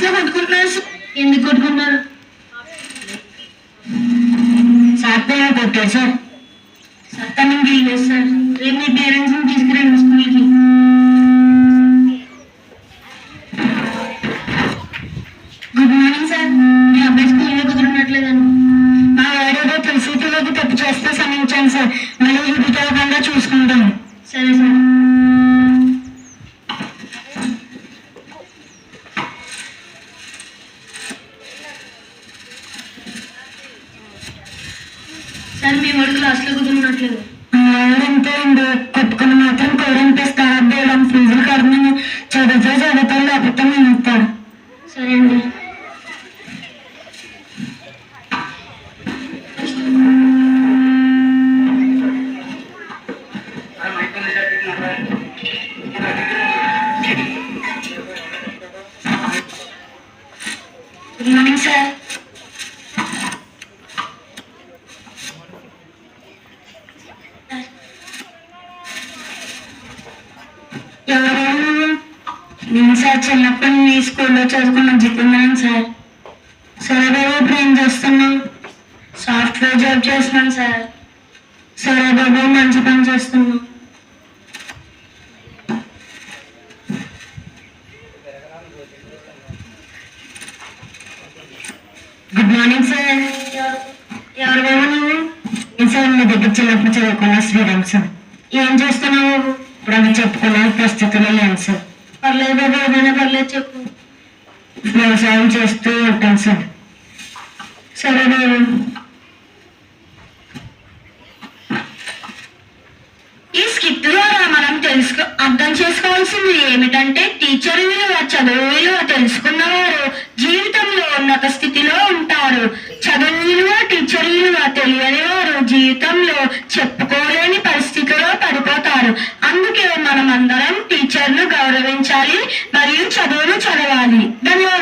లో కొట్టుకుంటున్నారు సార్. ఎందుకు కొట్టుకుంటున్నారు సార్? పేరు కొట్టారు సార్. సత్తానికి వెళ్ళలేదు సార్. రేపు మీ పేరెంట్స్ తీసుకురండి స్కూల్కి. Good morning sir. మీ అబ్బాయి స్కూల్లో కుదురున్నట్లేదండి. మా వాడేదో పరిస్థితుల్లోకి తప్పు చేస్తే క్షమించాను సార్. మళ్ళీ విధికారంగా చూసుకుంటాను. సరే సార్. సార్ మీ వాడు క్లాస్లో కుదురున్నట్లేదు. అంతే అండి. కొట్టుకుని మాత్రం కోరంపిస్తా అడ్డేయడం ఫీజులు కడమని చదివితే చదువుతారు, లేకపోతే నేను ఇస్తాడు. సరే అండి. Good morning sir. నేను సార్ చిన్నప్పటి మీ స్కూల్లో చదువుకున్న జితున్నాను సార్. సరే బాబు ఇప్పుడు ఏం చేస్తున్నావు? సాఫ్ట్వేర్ జాబ్ చేస్తున్నాను సార్. సరే బాబు మంచి పని చేస్తున్నావు. Good morning sir. ఎవరు బాబు నువ్వు? సార్ మీ దగ్గర చిన్నప్పుడు చదువుకున్న శ్రీరామ్ సార్. ఏం చేస్తున్నావు బాబు? ఇప్పుడు అవి చెప్పుకునే పరిస్థితుల్లో లేదు సార్. పర్లేదు బాబు, ఏదైనా పర్లేదు చెప్పు. వ్యవసాయం చేస్తూ ఉంటాను సార్. సరే బాబు. ఈ స్కిట్ ద్వారా మనం అర్థం చేసుకోవాల్సింది ఏమిటంటే టీచర్ విలువ, చదువు విలువ తెలుసుకున్నవారు జీవితంలో ఉన్నత స్థితిలో ఉంటారు. చదువు విలువ, టీచర్ విలువ తెలియని వారు జీవితంలో చెప్పుకోలేని పరిస్థితిలో పడిపోతారు. అందుకే మనం అందరం టీచర్ను గౌరవించాలి మరియు చదువును చదవాలి. ధన్యవాదాలు.